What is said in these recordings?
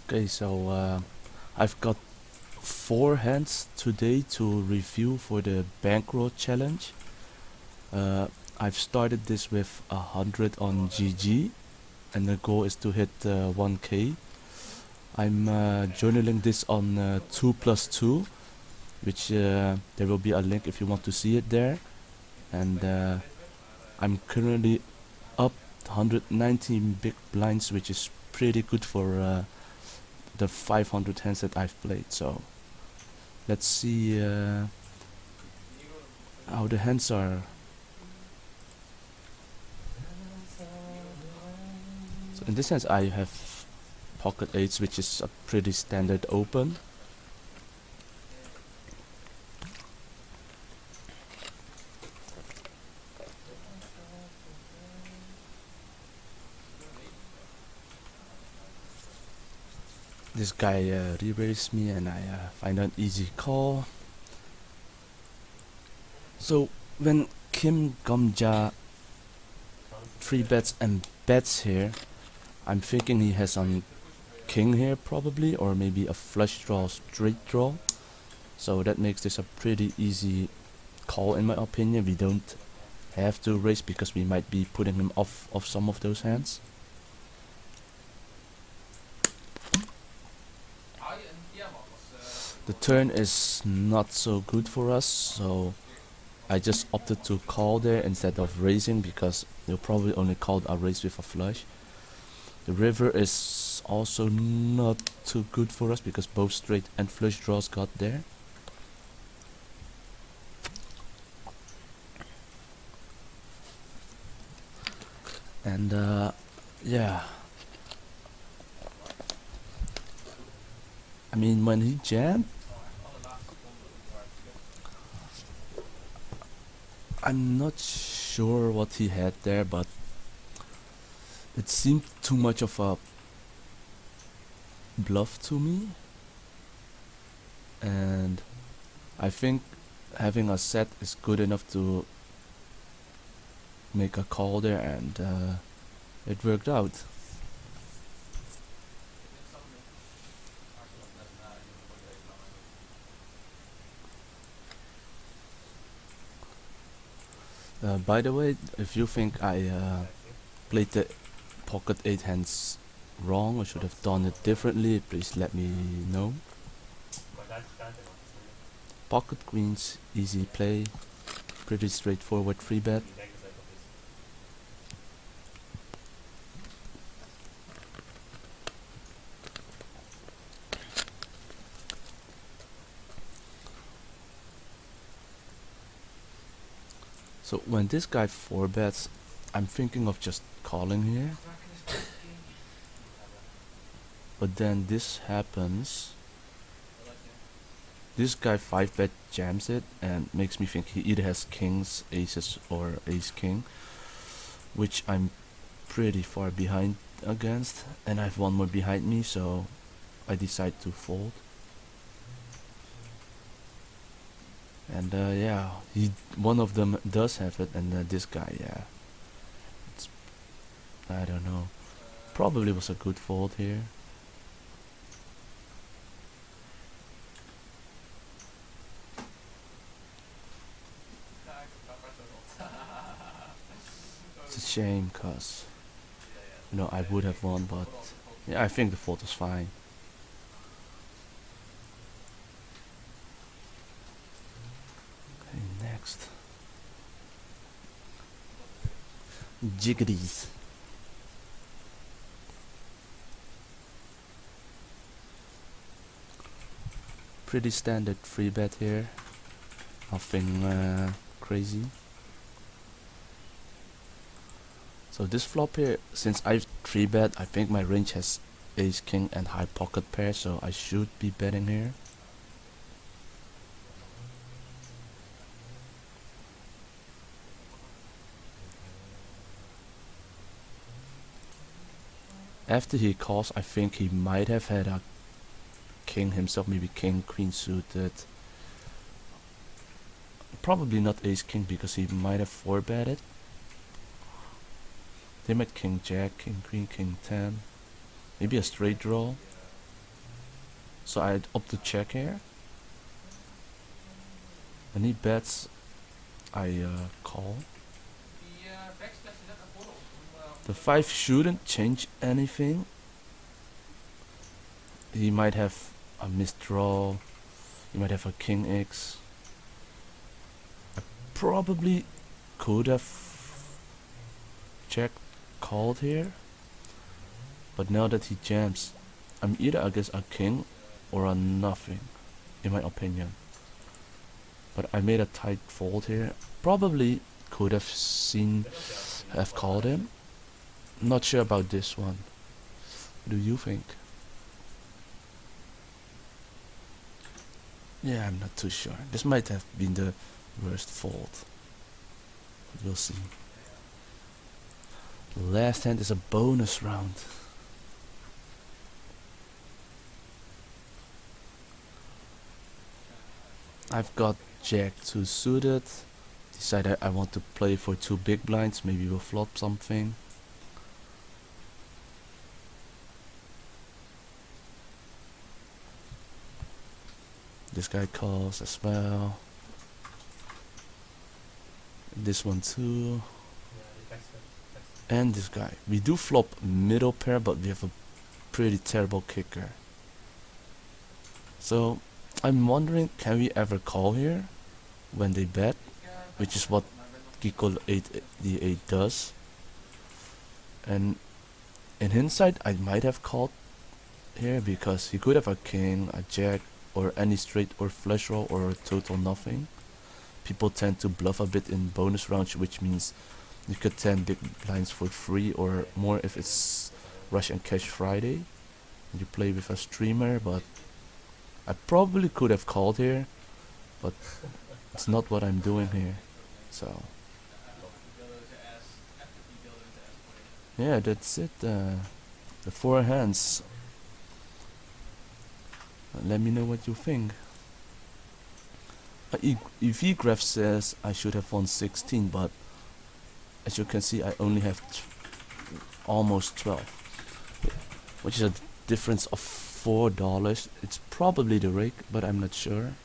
Okay, so I've got 4 hands today to review for the Bankroll challenge. Uh, I've started this with 100 on GG, and the goal is to hit 1k. I'm journaling this on 2+2, which there will be a link if you want to see it there. And I'm currently up 119 big blinds, which is pretty good for the 500 hands that I've played. So let's see how the hands are. So in this sense, I have pocket eights, which is a pretty standard open. This guy re-raised me, and I find an easy call. So when Kim Gomja 3 bets and bets here, I'm thinking he has some king here probably, or maybe a flush draw, straight draw. So that makes this a pretty easy call in my opinion. We don't have to raise because we might be putting him off of some of those hands. The turn is not so good for us, so I just opted to call there instead of raising because they'll probably only call a raise with a flush. The river is also not too good for us because both straight and flush draws got there. And yeah, I mean when he jammed, I'm not sure what he had there, but it seemed too much of a bluff to me. And I think having a set is good enough to make a call there, and it worked out. By the way, if you think I played the pocket 8 hands wrong or should have done it differently, please let me know. Pocket queens, easy play, pretty straightforward 3-bet. So when this guy 4-bets, I'm thinking of just calling here. But then this happens. This guy 5-bet jams it and makes me think he either has kings, aces, or ace king, which I'm pretty far behind against, and I have one more behind me, so I decide to fold. And yeah, one of them does have it, and this guy, yeah, it's, I don't know, probably was a good fold here. It's a shame, cause I would have won, but yeah, I think the fold was fine. Okay, next. Jiggities. Pretty standard 3-bet here. Nothing crazy. So this flop here, since I've 3-bet, I think my range has ace king and high pocket pair, so I should be betting here. After he calls, I think he might have had a king himself, maybe king, queen suited. Probably not ace king because he might have 4-betted. They might king jack, king queen, king 10. Maybe a straight draw. So I opt to check here. When he bets, I call. The 5 shouldn't change anything. He might have a misdraw. He might have a king X. I probably could have checked, called here. But now that he jams, I'm either against a king or a nothing, in my opinion. But I made a tight fold here. Probably could have have called him. Not sure about this one. What do you think? Yeah, I'm not too sure. This might have been the worst fold. But we'll see. The last hand is a bonus round. I've got Jack 2 suited. Decided I want to play for 2 big blinds. Maybe we'll flop something. This guy calls as well. This one too. And this guy. We do flop middle pair, but we have a pretty terrible kicker. So I'm wondering, can we ever call here when they bet? Which is what Kiko 8 D8 does. And in hindsight, I might have called here because he could have a king, a jack, or any straight or flush draw or a total nothing. People tend to bluff a bit in bonus rounds, which means you could 10 big blinds for free or more if it's Rush and Cash Friday. You play with a streamer, but I probably could have called here, but it's not what I'm doing here. So yeah, that's it. The 4 hands. Let me know what you think. EV says I should have won 16, but as you can see, I only have almost 12, which is a difference of $4. It's probably the rig, but I'm not sure.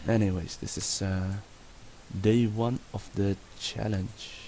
Anyways, this is day 1 of the challenge.